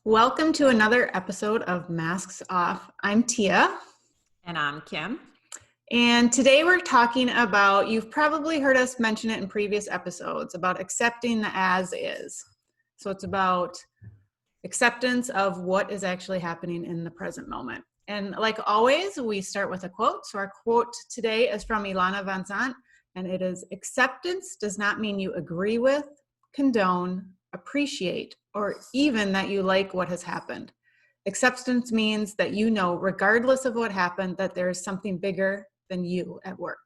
Welcome to another episode of Masks Off. I'm Tia. And I'm Kim. And today we're talking about, you've probably heard us mention it in previous episodes, about accepting the as is. So it's about acceptance of what is actually happening in the present moment. And like always, we start with a quote. So our quote today is from Ilana Van Sant, and it is, "Acceptance does not mean you agree with, condone, appreciate, or even that you like what has happened. Acceptance means that you know, regardless of what happened, that there is something bigger than you at work.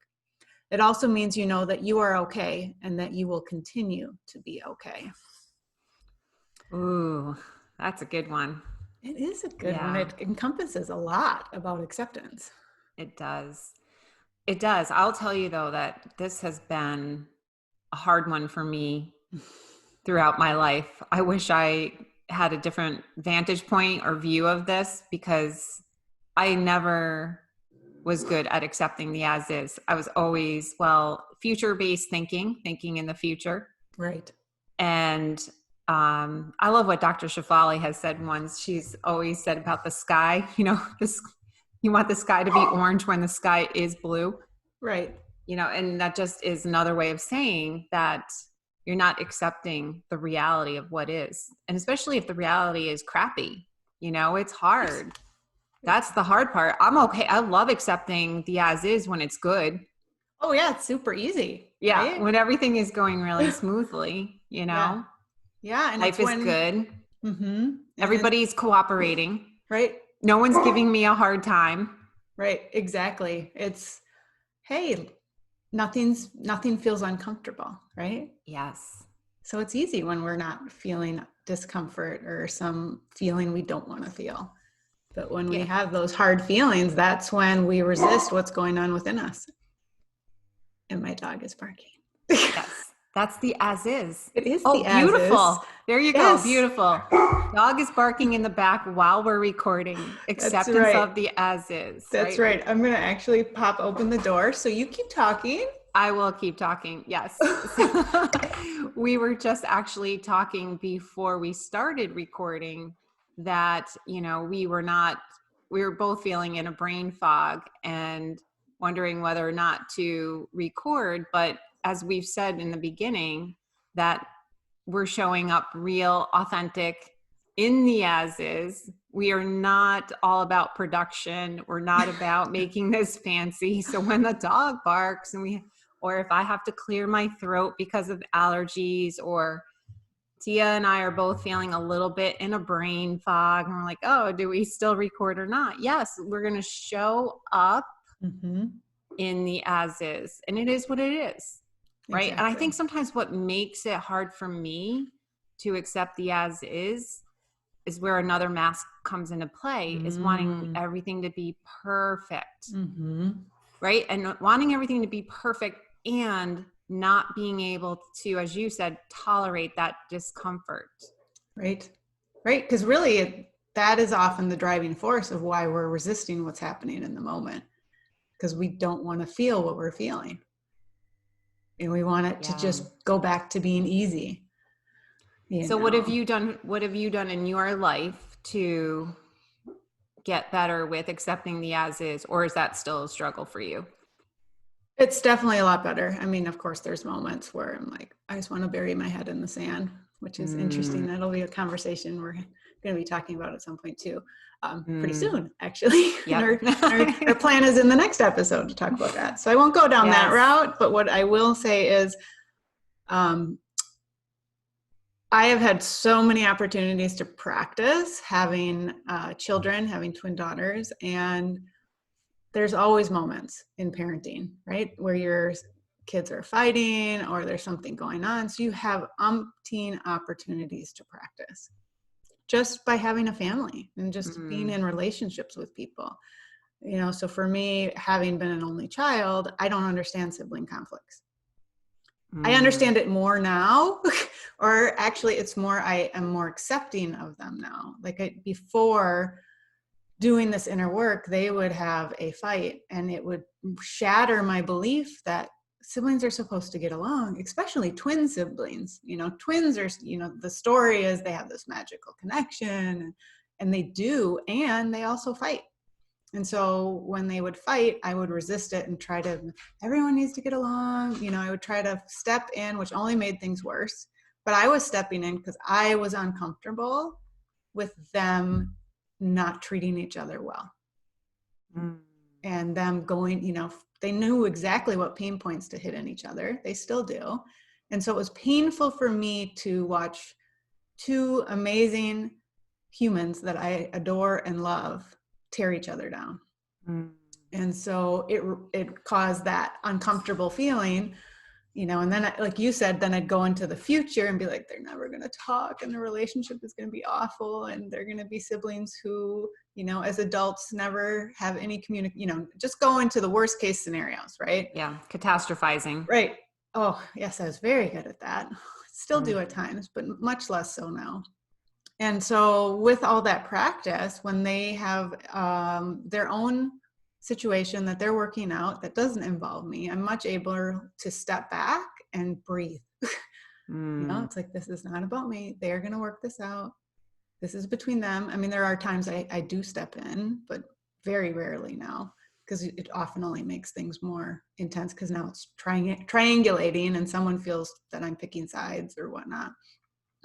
It also means you know that you are okay and that you will continue to be okay." Ooh, that's a good one. It is a good one. It encompasses a lot about acceptance. It does. It does. I'll tell you though that this has been a hard one for me throughout my life. I wish I had a different vantage point or view of this because I never was good at accepting the as is. I was always, future-based thinking in the future. Right. And I love what Dr. Shafali has said once. She's always said about the sky, you want the sky to be orange when the sky is blue. Right. And that just is another way of saying that you're not accepting the reality of what is. And especially if the reality is crappy, it's hard. That's the hard part. I'm okay. I love accepting the as is when it's good. Oh yeah, it's super easy. Yeah. Right? When everything is going really smoothly, Yeah. And life is good. Mm-hmm. Everybody's cooperating. Right. No one's giving me a hard time. Right. Exactly. It's, hey, nothing feels uncomfortable. Right. Yes. So it's easy when we're not feeling discomfort or some feeling we don't want to feel. But when we have those hard feelings, that's when we resist what's going on within us. And my dog is barking. Yes. That's the as is. It is the as beautiful. Is. There you go. Beautiful. Dog is barking in the back while we're recording. Acceptance of the as is. That's right. I'm going to actually pop open the door. So you keep talking. I will keep talking. Yes. We were just actually talking before we started recording that, we were both feeling in a brain fog and wondering whether or not to record. But as we've said in the beginning, that we're showing up real, authentic in the as is. We are not all about production. We're not about making this fancy. So when the dog barks or if I have to clear my throat because of allergies, or Tia and I are both feeling a little bit in a brain fog and we're like, oh, do we still record or not? Yes, we're going to show up in the as is, and it is what it is. Right. Exactly. And I think sometimes what makes it hard for me to accept the as is where another mask comes into play, is wanting everything to be perfect. Right. And wanting everything to be perfect and not being able to, as you said, tolerate that discomfort. Right. Right. Because really that is often the driving force of why we're resisting what's happening in the moment, because we don't want to feel what we're feeling. And we want it to just go back to being easy. So what have you done in your life to get better with accepting the as is, or is that still a struggle for you? It's definitely a lot better. I mean, of course, there's moments where I'm like, I just want to bury my head in the sand, which is interesting. That'll be a conversation we're going to be talking about at some point too, pretty soon, actually. Yep. our plan is in the next episode to talk about that. So I won't go down that route, but what I will say is, I have had so many opportunities to practice having children, having twin daughters, and there's always moments in parenting, right, where your kids are fighting or there's something going on. So you have umpteen opportunities to practice just by having a family and just being in relationships with people. So for me, having been an only child, I don't understand sibling conflicts. I understand it more now, or actually it's more, I am more accepting of them now. Like before doing this inner work, they would have a fight and it would shatter my belief that siblings are supposed to get along, especially twin siblings. Twins are, the story is they have this magical connection, and they do, and they also fight. And so when they would fight, I would resist it and everyone needs to get along. I would try to step in, which only made things worse. But I was stepping in because I was uncomfortable with them not treating each other well. And them going, they knew exactly what pain points to hit in each other. They still do. And so it was painful for me to watch two amazing humans that I adore and love tear each other down. And so it caused that uncomfortable feeling, and then like you said, then I'd go into the future and be like, they're never going to talk, and the relationship is going to be awful, and they're going to be siblings who, as adults never have any just go into the worst case scenarios, right? Yeah. Catastrophizing. Right. Oh yes, I was very good at that. Still do at times, but much less so now. And so with all that practice, when they have their own situation that they're working out that doesn't involve me, I'm much able to step back and breathe. It's like, this is not about me. They're going to work this out. This is between them. I mean, there are times I do step in, but very rarely now, because it often only makes things more intense, because now it's triangulating and someone feels that I'm picking sides or whatnot.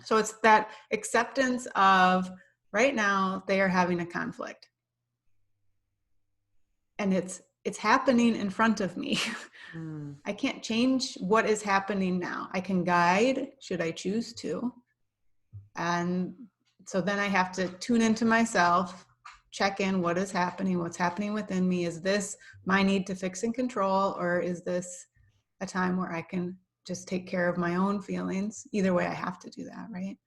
So it's that acceptance of, right now they are having a conflict, and it's happening in front of me. I can't change what is happening now. I can guide, should I choose to. And so then I have to tune into myself, check in, what is happening, what's happening within me. Is this my need to fix and control, or is this a time where I can just take care of my own feelings? Either way, I have to do that, right?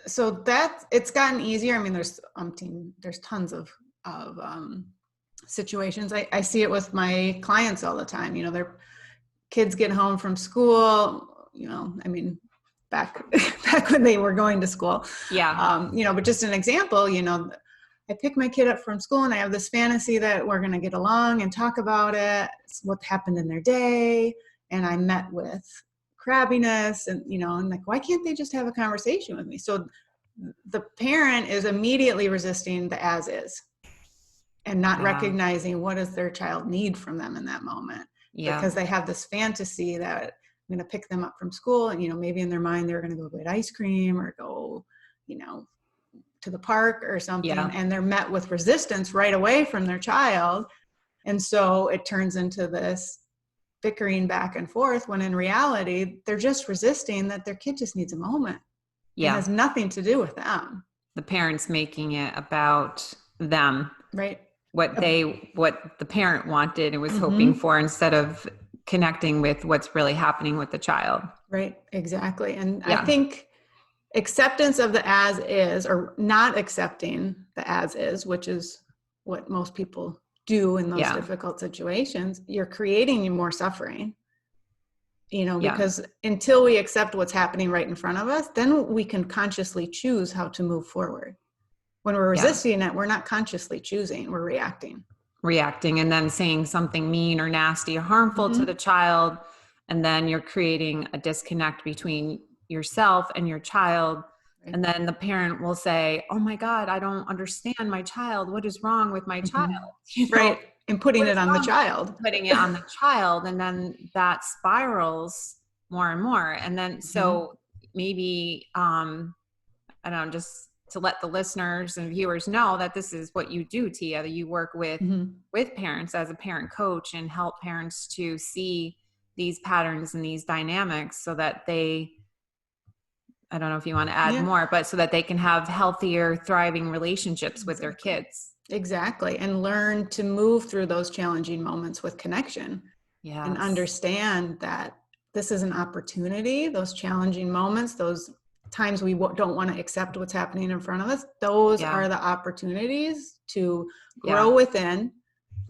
So that it's gotten easier. I mean, there's tons of situations. I see it with my clients all the time. Their kids get home from school, I mean, back when they were going to school. Yeah. But just an example, I pick my kid up from school and I have this fantasy that we're going to get along and talk about it, what happened in their day. And I met with crabbiness and, I'm like, why can't they just have a conversation with me? So the parent is immediately resisting the as is and not recognizing what does their child need from them in that moment. Because they have this fantasy that I'm going to pick them up from school and, maybe in their mind, they're going to go get ice cream or go, to the park or something. And they're met with resistance right away from their child. And so it turns into this bickering back and forth, when in reality, they're just resisting that their kid just needs a moment. It has nothing to do with them. The parents making it about them. Right. What the parent wanted and was hoping for, instead of connecting with what's really happening with the child. Right. Exactly. And I think acceptance of the as is, or not accepting the as is, which is what most people do in those difficult situations, you're creating more suffering, because until we accept what's happening right in front of us, then we can consciously choose how to move forward. When we're resisting it, we're not consciously choosing, we're reacting and then saying something mean or nasty or harmful to the child. And then you're creating a disconnect between yourself and your child. Right. And then the parent will say, oh my God, I don't understand my child. What is wrong with my child? Right. And putting it on the child. Putting it on the child. And then that spirals more and more. And then, so maybe, I don't know, just to let the listeners and viewers know that this is what you do, Tia, that you work with parents as a parent coach and help parents to see these patterns and these dynamics so that they, I don't know if you want to add more, but so that they can have healthier, thriving relationships with their kids. Exactly. And learn to move through those challenging moments with connection. And understand that this is an opportunity, those challenging moments, those times we don't want to accept what's happening in front of us, those are the opportunities to grow within,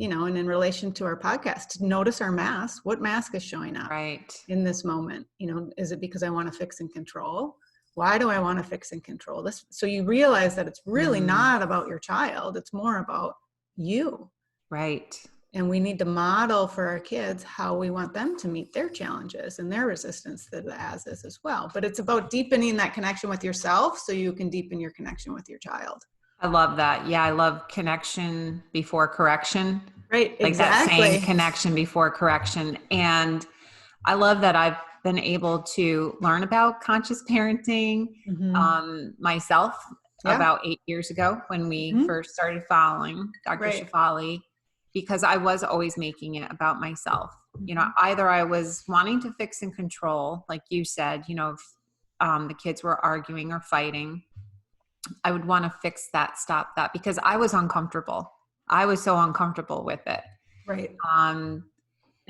and in relation to our podcast, to notice our mask. What mask is showing up in this moment? Is it because I want to fix and control? Why do I want to fix and control this? So you realize that it's really not about your child. It's more about you. Right. And we need to model for our kids how we want them to meet their challenges and their resistance to the as-is as well. But it's about deepening that connection with yourself so you can deepen your connection with your child. I love that. Yeah, I love connection before correction. Right, Like that exactly. saying, connection before correction. And I love that I've been able to learn about conscious parenting myself about 8 years ago when we first started following Dr. Shefali, because I was always making it about myself. You know, either I was wanting to fix and control, like you said, you know, if the kids were arguing or fighting, I would want to fix that, stop that, because I was uncomfortable. I was so uncomfortable with it. Right.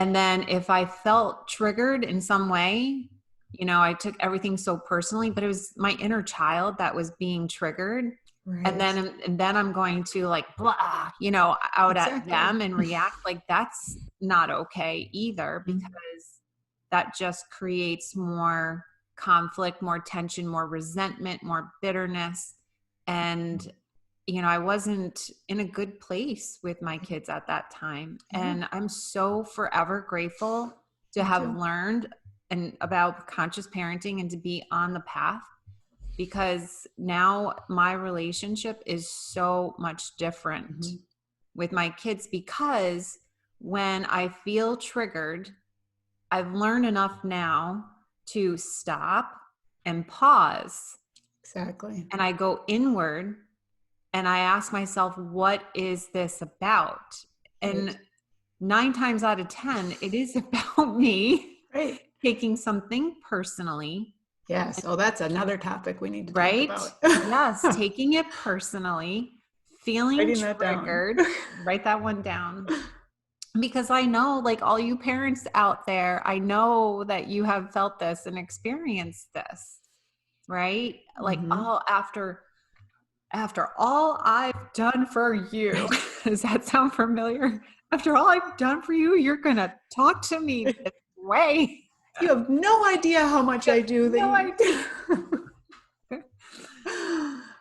And then if I felt triggered in some way, you know, I took everything so personally, but it was my inner child that was being triggered. Right. And then I'm going to like, blah, you know, out at them and react like that's not okay either, because that just creates more conflict, more tension, more resentment, more bitterness. And, you know, I wasn't in a good place with my kids at that time. And I'm so forever grateful to have learned about conscious parenting and to be on the path, because now my relationship is so much different with my kids, because when I feel triggered, I've learned enough now to stop and pause. Exactly. And I go inward and I ask myself, what is this about? And 9 times out of 10, it is about me taking something personally. Yes. Oh, that's another topic we need to talk about. Yes. Taking it personally, feeling triggered. Write that one down. Because I know, like all you parents out there, I know that you have felt this and experienced this, right? Like, oh, after all I've done for you, does that sound familiar? After all I've done for you, you're going to talk to me this way. You have no idea how much I do. No idea.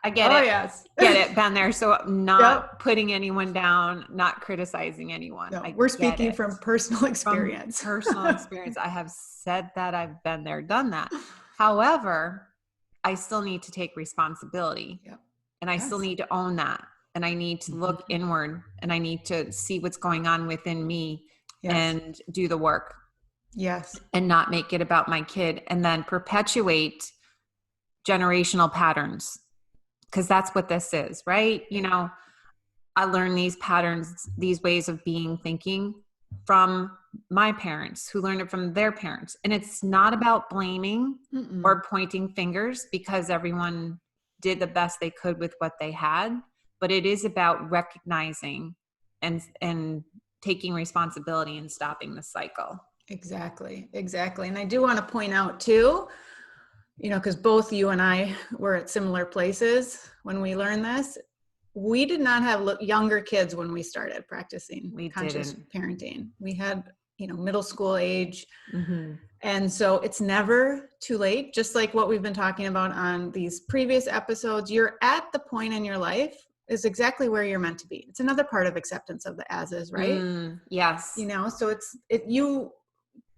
I get it. Yes. Get it. Been there. So not putting anyone down, not criticizing anyone. No, we're speaking from personal experience. From personal experience. I have said that, I've been there, done that. However, I still need to take responsibility. And I still need to own that. And I need to look inward, and I need to see what's going on within me and do the work. Yes. And not make it about my kid, and then perpetuate generational patterns. Because that's what this is, right? You know, I learned these patterns, these ways of being, thinking from my parents, who learned it from their parents. And it's not about blaming or pointing fingers, because everyone did the best they could with what they had. But it is about recognizing and taking responsibility and stopping the cycle. Exactly. And I do want to point out too, you know, because both you and I were at similar places when we learned this. We did not have younger kids when we started practicing conscious parenting. We had, you know, middle school age. And so it's never too late. Just like what we've been talking about on these previous episodes, you're at the point in your life is exactly where you're meant to be. It's another part of acceptance of the as is, right? Yes. You know, so you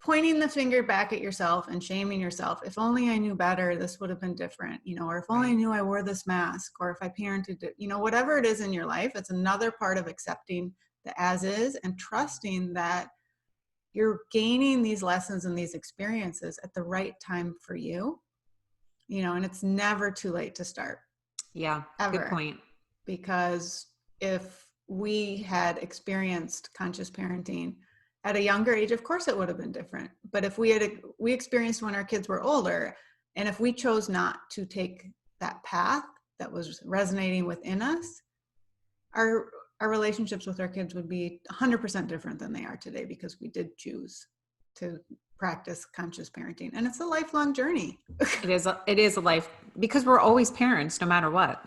pointing the finger back at yourself and shaming yourself. If only I knew better, this would have been different, you know, or if only I knew I wore this mask, or if I parented it, you know, whatever it is in your life, it's another part of accepting the as is and trusting that you're gaining these lessons and these experiences at the right time for you, you know, and it's never too late to start. Yeah. Ever. Good point. Because if we had experienced conscious parenting at a younger age, of course it would have been different. But if we experienced when our kids were older, and if we chose not to take that path that was resonating within us, our relationships with our kids would be 100% different than they are today, because we did choose to practice conscious parenting. And it's a lifelong journey. It is a life, because we're always parents no matter what.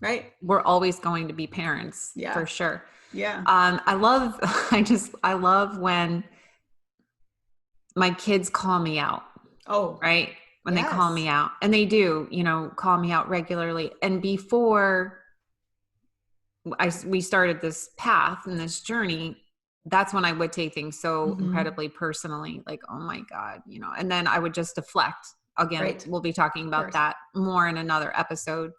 Right. We're always going to be parents for sure. Yeah. I love when my kids call me out. Oh, right. When they call me out, and they do, you know, call me out regularly. And before we started this path and this journey, that's when I would take things so Mhm. incredibly personally, like, oh my God, and then I would just deflect. Again, Right. we'll be talking about course. that more in another episode.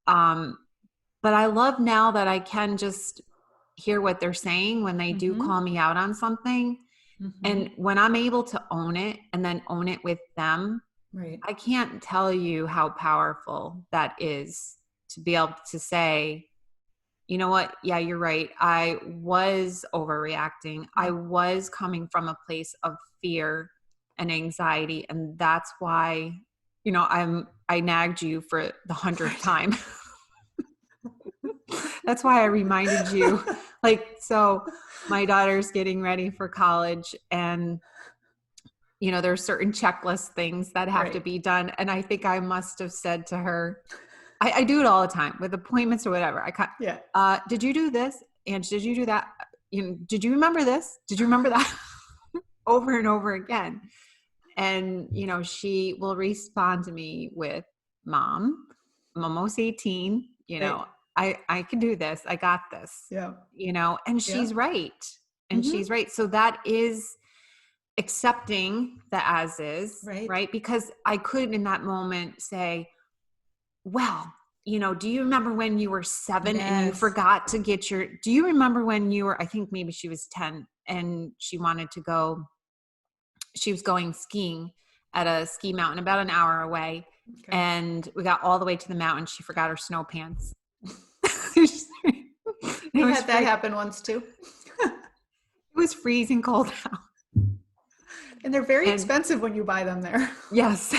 But I love now that I can just hear what they're saying when they do Mhm. call me out on something. Mhm. And when I'm able to own it and then own it with them, Right. I can't tell you how powerful that is to be able to say, you know what? Yeah, you're right. I was overreacting. I was coming from a place of fear and anxiety. And that's why, I nagged you for the 100th Right. time. That's why I reminded you. So my daughter's getting ready for college, and there's certain checklist things that have to Right. be done. And I think I must have said to her, I do it all the time with appointments or whatever. Yeah. Did you do this? And did you do that? Did you remember this? Did you remember that? Over and over again. And, she will respond to me with, Mom, I'm almost 18. Right. I can do this. I got this, Yeah. and she's Yeah. right. And Mhm. she's right. So that is accepting the as is, Right. right? Because I could in that moment say, well, do you remember when you were 7 and you Yes. forgot to get do you remember when you were, I think maybe she was 10 and she was going skiing at a ski mountain about an hour away. Okay. And we got all the way to the mountain. She forgot her snow pants. I had that happen once too. It was freezing cold out. And they're very expensive when you buy them there. Yes.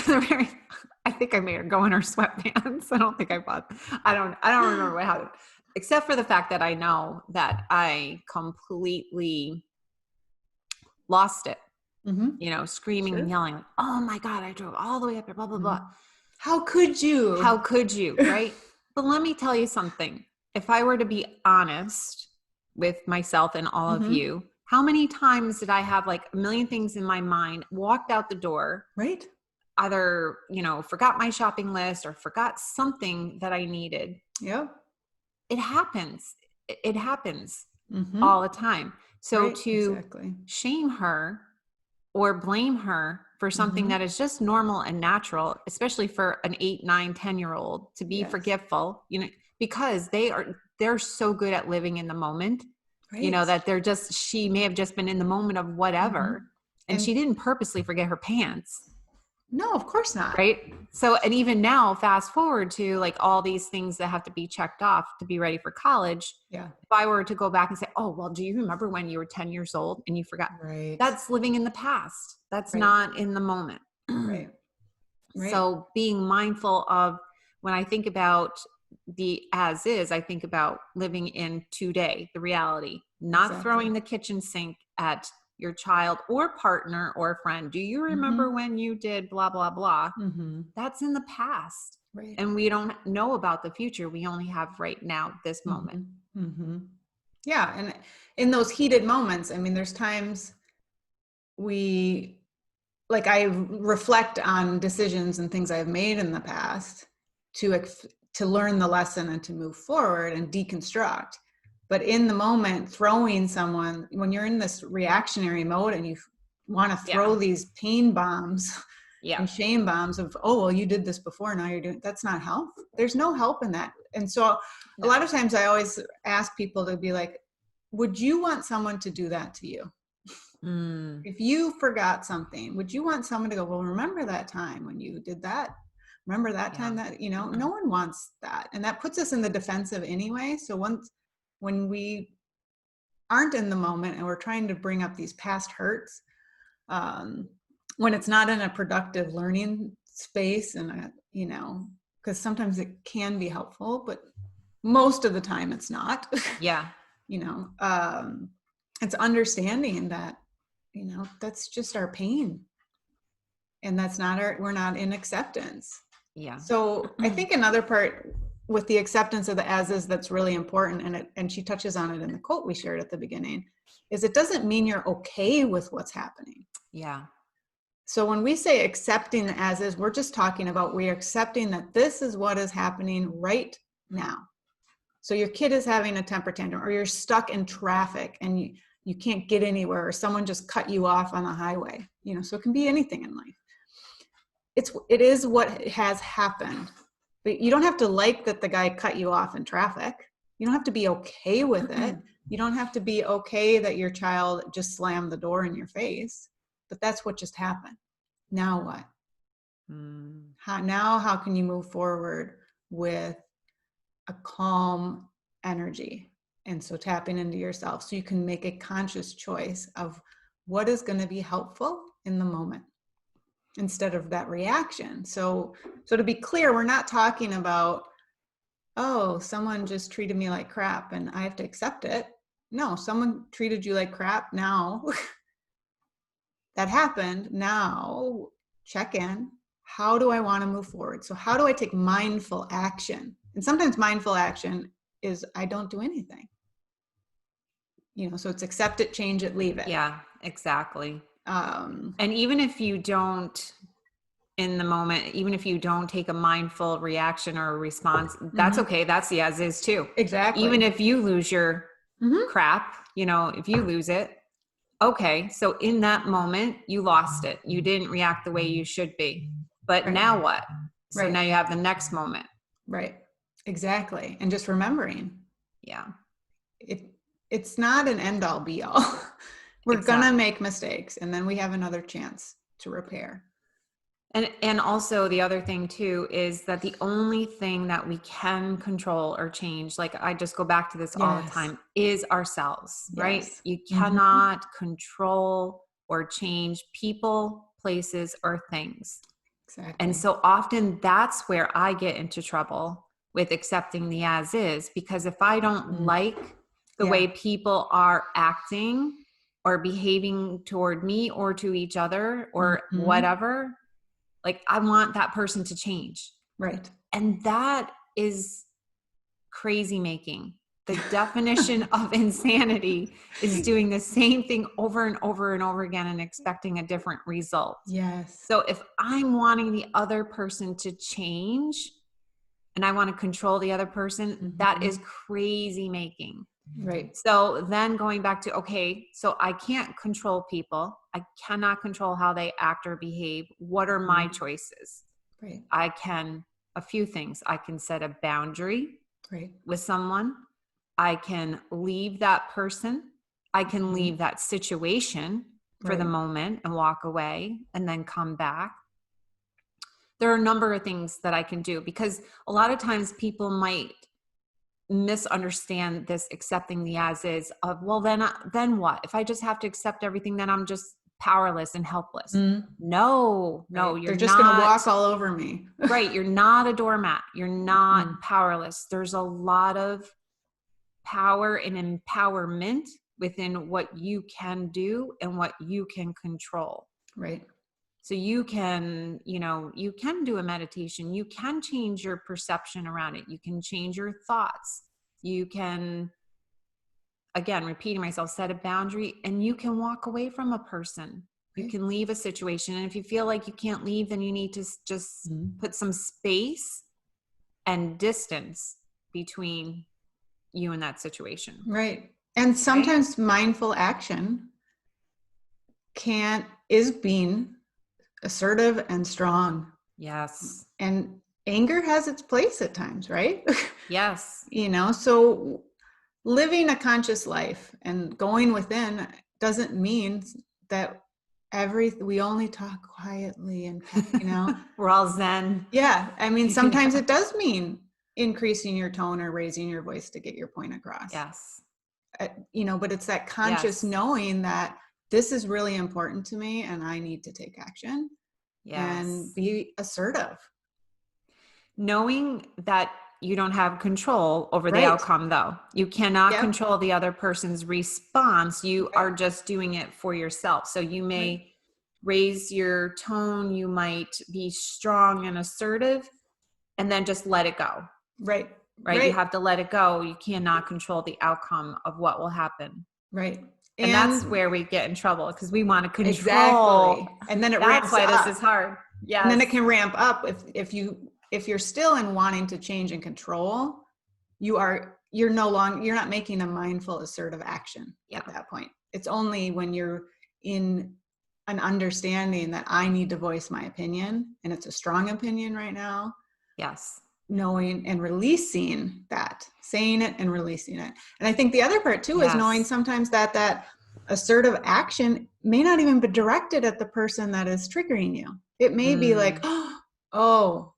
I think I made her go in her sweatpants. I don't think I bought, I don't remember what happened, except for the fact that I know that I completely lost it, screaming and yelling, like, oh my God, I drove all the way up here, blah, blah, blah. How could you? How could you, right? But let me tell you something. If I were to be honest with myself and all of you, how many times did I have like a million things in my mind, walked out the door, Right. either, forgot my shopping list or forgot something that I needed. Yeah. It happens. It happens Mhm. all the time. So Right. to Exactly. shame her or blame her for something that is just normal and natural, especially for an 8, 9, 10-year-old to be Yes. forgetful, because they're so good at living in the moment, Right. that she may have just been in the moment of whatever. And she didn't purposely forget her pants. No, of course not. Right. So, and even now, fast forward to like all these things that have to be checked off to be ready for college. Yeah. If I were to go back and say, oh, well, do you remember when you were 10 years old and you forgot? Right. That's living in the past. That's not in the moment. Right. Right. So being mindful of, when I think about the as is, I think about living in today, the reality, not throwing the kitchen sink at your child or partner or friend. Do you remember when you did blah, blah, blah? That's in the past. Right. And we don't know about the future. We only have right now, this moment. Yeah. And in those heated moments, I mean, there's times I reflect on decisions and things I've made in the past to learn the lesson and to move forward and deconstruct. But in the moment, throwing someone, when you're in this reactionary mode and you want to throw these pain bombs and shame bombs of, oh, well, you did this before, now you're doing, that's not help. There's no help in that. And so a lot of times I always ask people to be like, would you want someone to do that to you? If you forgot something, would you want someone to go, well, remember that time when you did that? Remember that time that, no one wants that. And that puts us in the defensive anyway. So when we aren't in the moment and we're trying to bring up these past hurts, when it's not in a productive learning space and, because sometimes it can be helpful, but most of the time it's not. Yeah. It's understanding that, that's just our pain. And that's we're not in acceptance. Yeah. So I think another part with the acceptance of the as is that's really important, and she touches on it in the quote we shared at the beginning, is it doesn't mean you're okay with what's happening. Yeah. So when we say accepting the as is, we're just talking about we're accepting that this is what is happening right now. So your kid is having a temper tantrum, or you're stuck in traffic and you can't get anywhere, or someone just cut you off on the highway, so it can be anything in life. It is what has happened, but you don't have to like that the guy cut you off in traffic. You don't have to be okay with it. You don't have to be okay that your child just slammed the door in your face, but that's what just happened. Now what? How can you move forward with a calm energy? And so tapping into yourself so you can make a conscious choice of what is going to be helpful in the moment instead of that reaction. So to be clear, we're not talking about, oh, someone just treated me like crap and I have to accept it. No, someone treated you like crap. Now that happened. Now check in. How do I want to move forward? So how do I take mindful action? And sometimes mindful action is I don't do anything. So it's accept it, change it, leave it. Yeah, exactly. And even if you don't in the moment, even if you don't take a mindful reaction or a response, that's okay. That's the as is too. Exactly. Even if you lose your crap, if you lose it, okay. So in that moment, you lost it. You didn't react the way you should be. But now what? So now you have the next moment. Right. Exactly. And just remembering. Yeah. It's not an end all be all. We're going to make mistakes, and then we have another chance to repair. And also the other thing too is that the only thing that we can control or change, like I just go back to this all the time, is ourselves, right? You cannot control or change people, places, or things. Exactly. And so often that's where I get into trouble with accepting the as is, because if I don't like the way people are acting or behaving toward me or to each other or whatever, like I want that person to change. Right. And that is crazy making. The definition of insanity is doing the same thing over and over and over again and expecting a different result. Yes. So if I'm wanting the other person to change and I want to control the other person, that is crazy making. Right. So then going back to, okay, so I can't control people. I cannot control how they act or behave. What are my choices? Right. I can, a few things. I can set a boundary with someone. I can leave that person. I can leave that situation for the moment and walk away and then come back. There are a number of things that I can do, because a lot of times people might misunderstand this accepting the as is of, well, then what? If I just have to accept everything, then I'm just powerless and helpless. No, They're just going to walk all over me. Right. You're not a doormat. You're not powerless. There's a lot of power and empowerment within what you can do and what you can control. Right. So you can, you can do a meditation. You can change your perception around it. You can change your thoughts. You can, again, repeating myself, set a boundary, and you can walk away from a person. You can leave a situation. And if you feel like you can't leave, then you need to just put some space and distance between you and that situation. Right. And sometimes mindful action is being assertive and strong. Yes. And anger has its place at times, right? Yes. So living a conscious life and going within doesn't mean that we only talk quietly and, we're all Zen. Yeah. I mean, sometimes it does mean increasing your tone or raising your voice to get your point across. Yes. But it's that conscious knowing that this is really important to me and I need to take action and be assertive. Knowing that you don't have control over the outcome, though. You cannot control the other person's response. You are just doing it for yourself. So you may raise your tone. You might be strong and assertive and then just let it go. Right. You have to let it go. You cannot control the outcome of what will happen. Right. And that's where we get in trouble, because we want to control. Exactly. And then that's why this is hard. And then it can ramp up if you're still in wanting to change and control, you're not making a mindful assertive action at that point. It's only when you're in an understanding that I need to voice my opinion, and it's a strong opinion right now. Yes. Knowing and releasing that, saying it and releasing it. And I think the other part too is knowing sometimes that assertive action may not even be directed at the person that is triggering you. It may be like, oh,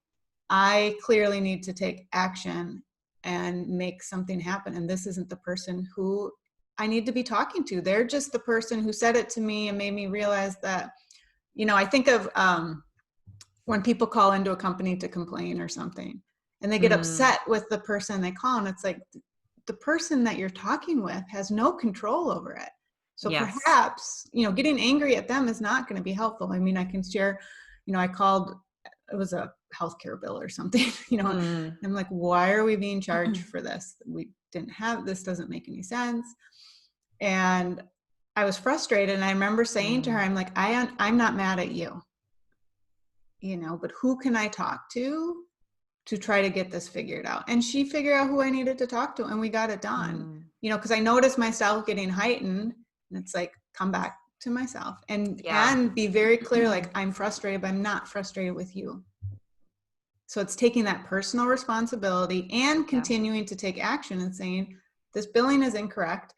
I clearly need to take action and make something happen. And this isn't the person who I need to be talking to. They're just the person who said it to me and made me realize that, I think of when people call into a company to complain or something, and they get upset with the person they call, and it's like the person that you're talking with has no control over it. So perhaps, getting angry at them is not going to be helpful. I mean, I can share, I called, it was a healthcare bill or something, and I'm like, why are we being charged for this? We didn't have, this doesn't make any sense. And I was frustrated. And I remember saying to her, I'm like, I'm not mad at you, but who can I talk to try to get this figured out? And she figured out who I needed to talk to, and we got it done. Because I noticed myself getting heightened, and it's like, come back to myself and be very clear, like, I'm frustrated, but I'm not frustrated with you. So it's taking that personal responsibility and continuing to take action and saying, this billing is incorrect,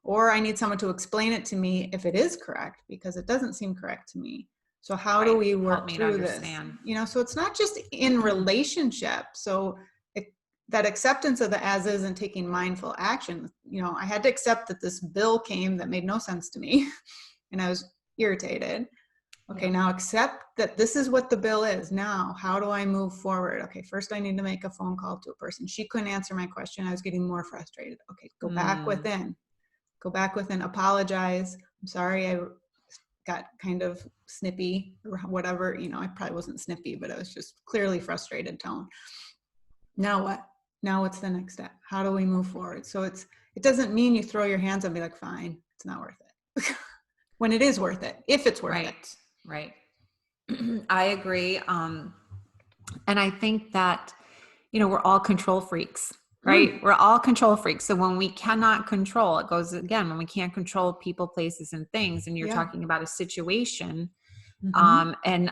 or I need someone to explain it to me if it is correct, because it doesn't seem correct to me. So how do we work through this? So it's not just in relationship. So that acceptance of the as is and taking mindful action, I had to accept that this bill came that made no sense to me and I was irritated. Okay, now accept that this is what the bill is. Now, how do I move forward? Okay, first I need to make a phone call to a person. She couldn't answer my question. I was getting more frustrated. Okay, go back within. Go back within, apologize. I'm sorry I got kind of snippy or whatever. I probably wasn't snippy, but I was just clearly frustrated tone. Now what? Now what's the next step? How do we move forward? So it doesn't mean you throw your hands up and be like, fine, it's not worth it. When it is worth it, if it's worth it. Right. I agree. And I think that, we're all control freaks, right? We're all control freaks. So when we cannot control, it goes again, when we can't control people, places, and things, and you're talking about a situation, and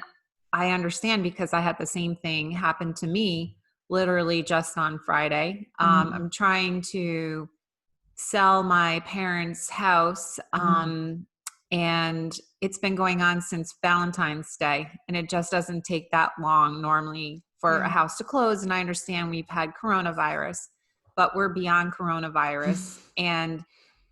I understand because I had the same thing happen to me literally just on Friday. I'm trying to sell my parents' house, and it's been going on since Valentine's Day, and it just doesn't take that long normally for a house to close. And I understand we've had coronavirus, but we're beyond coronavirus. And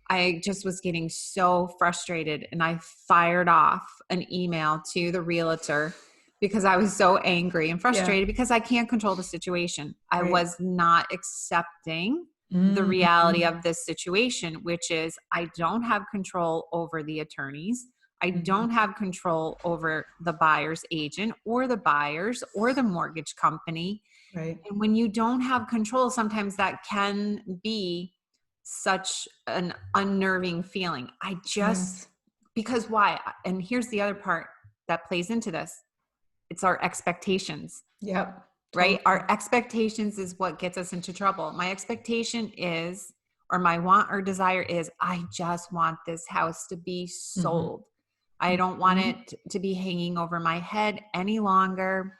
I just was getting so frustrated, and I fired off an email to the realtor because I was so angry and frustrated because I can't control the situation. I was not accepting the reality of this situation, which is I don't have control over the attorneys. I don't have control over the buyer's agent or the buyers or the mortgage company. Right. And when you don't have control, sometimes that can be such an unnerving feeling. Because why? And here's the other part that plays into this. It's our expectations. Yep. Right? Our expectations is what gets us into trouble. My expectation is, or my want or desire is, I just want this house to be sold. I don't want it to be hanging over my head any longer.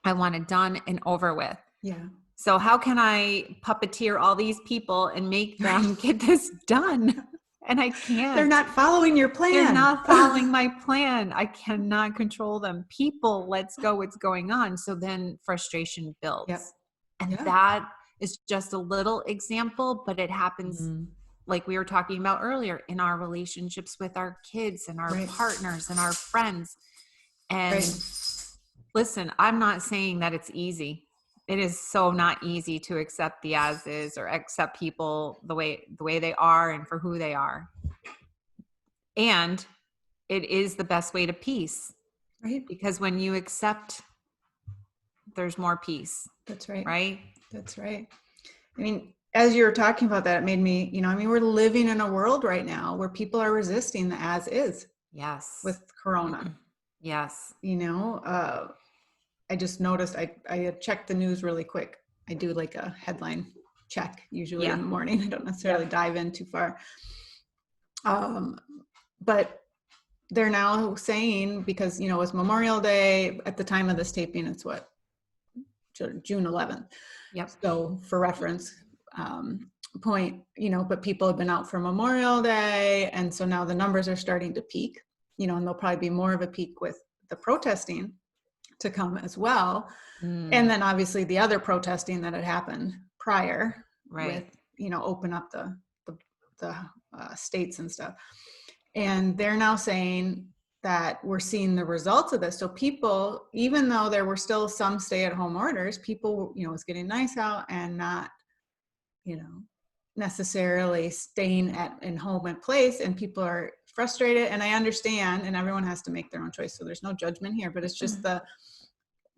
I want it done and over with. Yeah. So how can I puppeteer all these people and make them get this done? And I can't. They're not following your plan. They're not following my plan. I cannot control them. People, let's go. What's going on? So then frustration builds. Yep. And that is just a little example, but it happens like we were talking about earlier in our relationships with our kids and our partners and our friends. And listen, I'm not saying that it's easy. It is so not easy to accept the as is or accept people the way they are and for who they are. And it is the best way to peace. Right. Because when you accept, there's more peace. That's right. Right? That's right. I mean, as you were talking about that, it made me, we're living in a world right now where people are resisting the as is. Yes. With Corona. Yes. I just noticed I had checked the news really quick. I do like a headline check usually in Yeah. the morning. I don't necessarily Yep. dive in too far. But they're now saying, because, you know, it's Memorial Day at the time of this taping, it's what, June 11th. Yep. So for reference point, you know, but people have been out for Memorial Day. And so now the numbers are starting to peak, you know, and there'll probably be more of a peak with the protesting to come as well. And then obviously the other protesting that had happened prior with, Right. you know, open up the states and stuff. And they're now saying that we're seeing the results of this. So people, even though there were still some stay-at-home orders, people, you know, was getting nice out and not, you know, necessarily staying in home and place, and people are frustrated. And I understand, and everyone has to make their own choice. So there's no judgment here, but it's just the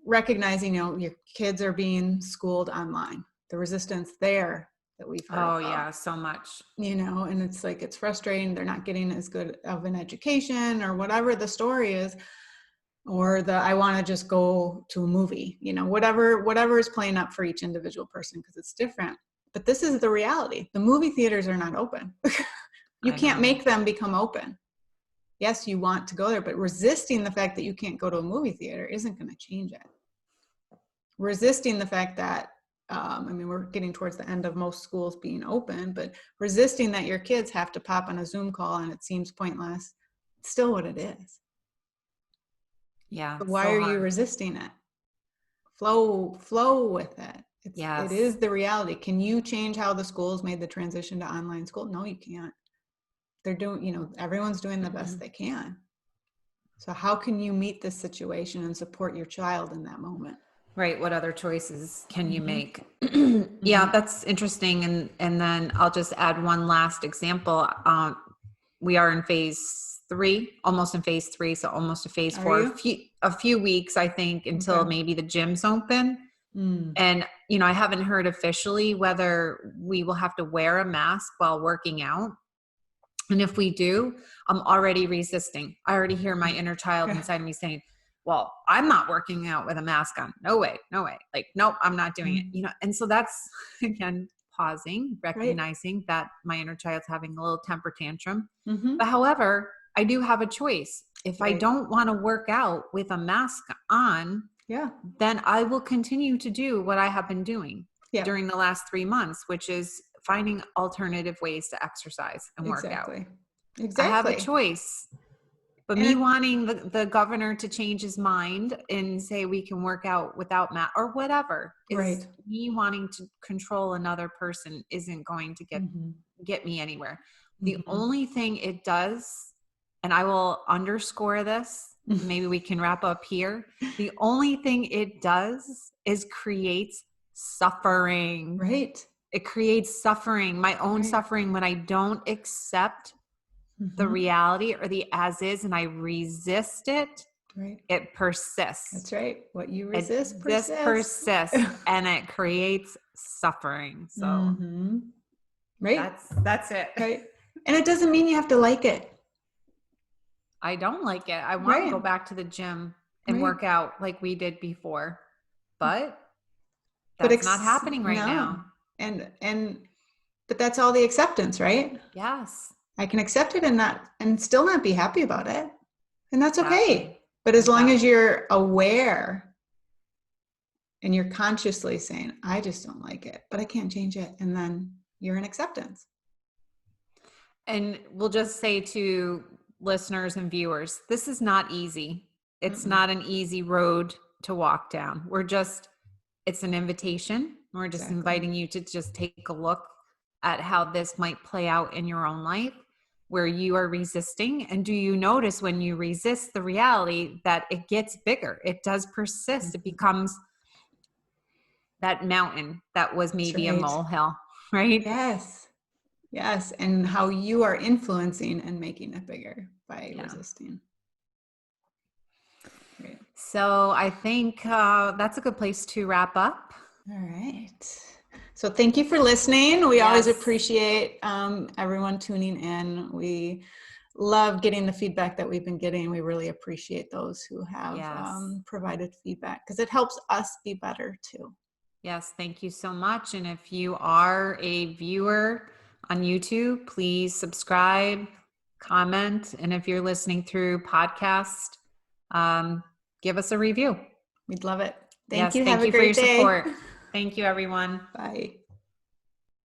recognizing, you know, your kids are being schooled online, the resistance there that we've heard Oh about. yeah, so much. You know, and it's like, it's frustrating. They're not getting as good of an education or whatever the story is, or I want to just go to a movie, you know, whatever is playing up for each individual person, because it's different. But this is the reality. The movie theaters are not open. You can't make them become open. Yes, you want to go there, but resisting the fact that you can't go to a movie theater isn't going to change it. Resisting the fact that, I mean, we're getting towards the end of most schools being open, but resisting that your kids have to pop on a Zoom call and it seems pointless, it's still what it is. Yeah. But why so are hard. you resisting it? Flow with it. Yes. It is the reality. Can you change how the schools made the transition to online school? No, you can't. They're doing, you know, everyone's doing the best they can. So how can you meet this situation and support your child in that moment? Right. What other choices can you make? Mm-hmm. Yeah, that's interesting. And then I'll just add one last example. We are in phase 3, almost in phase 3. So almost to phase 4, a few weeks, I think, until maybe the gyms open. And, you know, I haven't heard officially whether we will have to wear a mask while working out. And if we do, I'm already resisting. I already hear my inner child inside me saying, well, I'm not working out with a mask on. No way. Like, nope, I'm not doing it. You know, and so that's, again, pausing, recognizing that my inner child's having a little temper tantrum. But however, I do have a choice. If I don't want to work out with a mask on, then I will continue to do what I have been doing during the last 3 months, which is finding alternative ways to exercise and work out. I have a choice. But me wanting the governor to change his mind and say we can work out without mask or whatever is me wanting to control another person isn't going to get me anywhere. The only thing it does, and I will underscore this, maybe we can wrap up here. The only thing it does is creates suffering. Right. It creates suffering, my own suffering, when I don't accept the reality or the as is, and I resist it. It persists. That's right. What you resist persists, and it creates suffering. So that's it. Right. And it doesn't mean you have to like it. I don't like it. I want to go back to the gym and work out like we did before, but that's not happening right now. But that's all the acceptance, right? Yes. I can accept it and still not be happy about it. And that's okay. But as long as you're aware and you're consciously saying, I just don't like it, but I can't change it. And then you're in acceptance. And we'll just say to listeners and viewers, this is not easy. It's not an easy road to walk down. It's an invitation. We're just inviting you to just take a look at how this might play out in your own life, where you are resisting. And do you notice when you resist the reality that it gets bigger? It does persist. It becomes that mountain that was maybe a molehill, right? Yes. And how you are influencing and making it bigger by resisting. Great. So I think that's a good place to wrap up. All right. So thank you for listening. We always appreciate everyone tuning in. We love getting the feedback that we've been getting. We really appreciate those who have provided feedback, because it helps us be better too. Yes, thank you so much. And if you are a viewer on YouTube, please subscribe, comment, and if you're listening through podcast, give us a review. We'd love it. Thank Yes, you. Have thank a you for your great day. support. Thank you, everyone. Bye.